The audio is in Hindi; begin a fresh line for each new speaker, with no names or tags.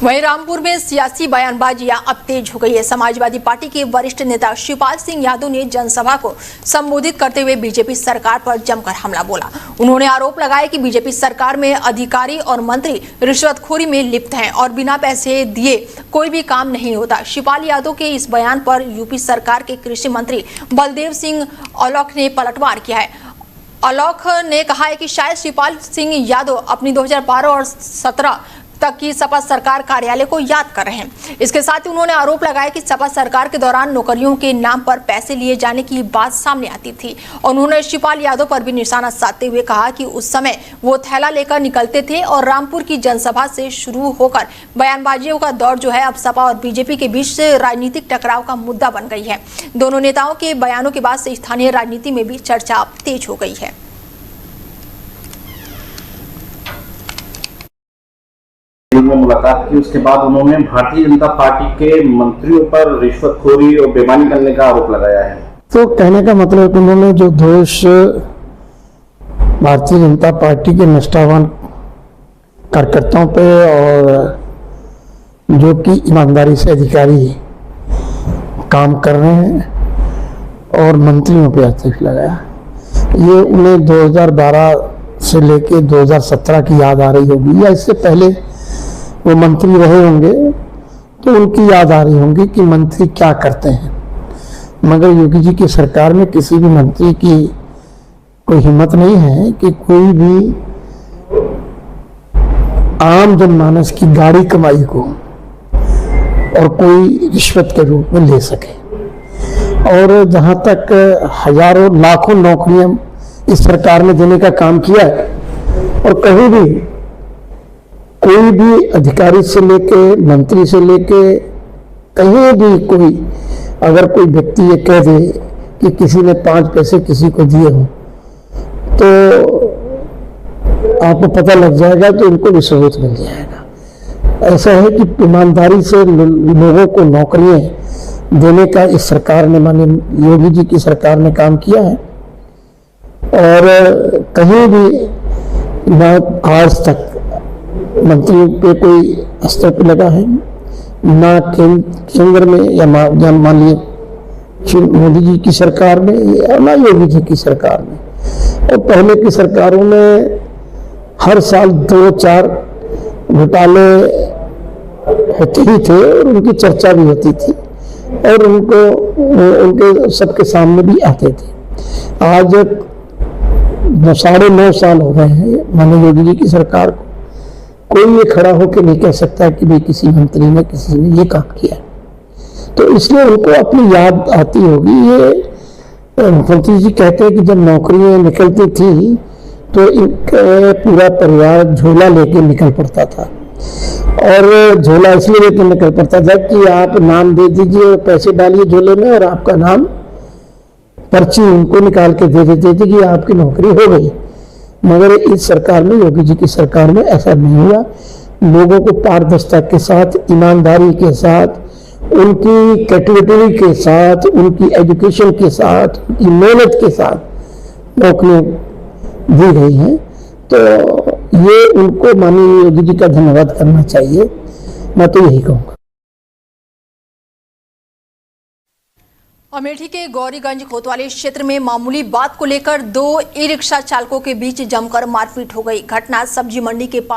वहीं रामपुर में सियासी बयानबाजियां अब तेज हो गई है। समाजवादी पार्टी के वरिष्ठ नेता शिवपाल सिंह यादव ने जनसभा को संबोधित करते हुए बीजेपी सरकार पर जमकर हमला बोला। उन्होंने आरोप लगाया कि बीजेपी सरकार में अधिकारी और मंत्री रिश्वतखोरी में लिप्त हैं और बिना पैसे दिए कोई भी काम नहीं होता। शिवपाल यादव के इस बयान पर यूपी सरकार के कृषि मंत्री बलदेव सिंह औलख ने पलटवार किया है। औलख ने कहा है कि शायद शिवपाल सिंह यादव अपनी 2012 और 17 तक की सपा सरकार कार्यालय को याद कर रहे हैं। इसके साथ ही उन्होंने आरोप लगाया कि सपा सरकार के दौरान नौकरियों के नाम पर पैसे लिए जाने की बात सामने आती थी और उन्होंने शिवपाल यादव पर भी निशाना साधते हुए कहा कि उस समय वो थैला लेकर निकलते थे और रामपुर की जनसभा से शुरू होकर बयानबाजियों का दौर जो है अब सपा और बीजेपी के बीच राजनीतिक टकराव का मुद्दा बन गई है। दोनों नेताओं के बयानों के बाद से स्थानीय राजनीति में भी चर्चा तेज हो गई है।
में मुलाकात की, उसके बाद उन्होंने भारतीय जनता पार्टी के मंत्रियों पर रिश्वतखोरी और बेईमानी करने का आरोप लगाया है।
तो कहने का मतलब है उन्होंने जो दोष भारतीय जनता पार्टी के निष्ठावान कार्यकर्ताओं पे और जो कि ईमानदारी से अधिकारी काम कर रहे हैं और मंत्रियों पे आरोप लगाया, ये उन्हें 2012 से लेके 2017 की याद आ रही होगी या इससे पहले वो मंत्री रहे होंगे तो उनकी याद आ रही होंगी कि मंत्री क्या करते हैं। मगर योगी जी की सरकार में किसी भी मंत्री की कोई हिम्मत नहीं है कि कोई भी आम जनमानस की गाड़ी कमाई को और कोई रिश्वत के रूप में ले सके। और जहां तक हजारों लाखों नौकरियां इस सरकार ने देने का काम किया है और कहीं भी कोई भी अधिकारी से लेके मंत्री से लेके कहीं भी कोई अगर कोई व्यक्ति ये कह दे कि किसी ने 5 पैसे किसी को दिए हो तो आपको पता लग जाएगा तो इनको भी सबूत मिल जाएगा। ऐसा है कि ईमानदारी से लोगों को नौकरियां देने का इस सरकार ने माननीय योगी जी की सरकार ने काम किया है और कहीं भी ना आज तक मंत्रियों पे कोई अस्तर पे लगा है, ना केंद्र में या मान लीजिए मोदी जी की सरकार में या ना योगी जी की सरकार में। और पहले की सरकारों में हर साल 2-4 घोटाले होते ही थे और उनकी चर्चा भी होती थी और उनके सबके सामने भी आते थे। आज 9.5 साल हो गए हैं माननीय योगी जी की सरकार को, कोई ये खड़ा होकर नहीं कह सकता कि भाई किसी मंत्री ने किसी ने ये काम किया। तो इसलिए उनको अपनी याद आती होगी। ये मुख्यमंत्री जी कहते हैं कि जब नौकरियां निकलती थी तो इनका पूरा परिवार झोला लेके निकल पड़ता था और झोला इसलिए लेके निकल पड़ता था कि आप नाम दे दीजिए, पैसे डालिए झोले में और आपका नाम पर्ची उनको निकाल के दे देते थे कि आपकी नौकरी हो गई। मगर इस सरकार में योगी जी की सरकार में ऐसा नहीं हुआ। लोगों को पारदर्शिता के साथ, ईमानदारी के साथ, उनकी कैटेगरी के साथ, उनकी एजुकेशन के साथ, उनकी मेहनत के साथ नौकरियां दी गई हैं। तो ये उनको माननीय योगी जी का धन्यवाद करना चाहिए, मैं तो यही कहूँगा।
अमेठी के गौरीगंज कोतवाली क्षेत्र में मामूली बात को लेकर 2 ई-रिक्शा चालकों के बीच जमकर मारपीट हो गई। घटना सब्जी मंडी के पास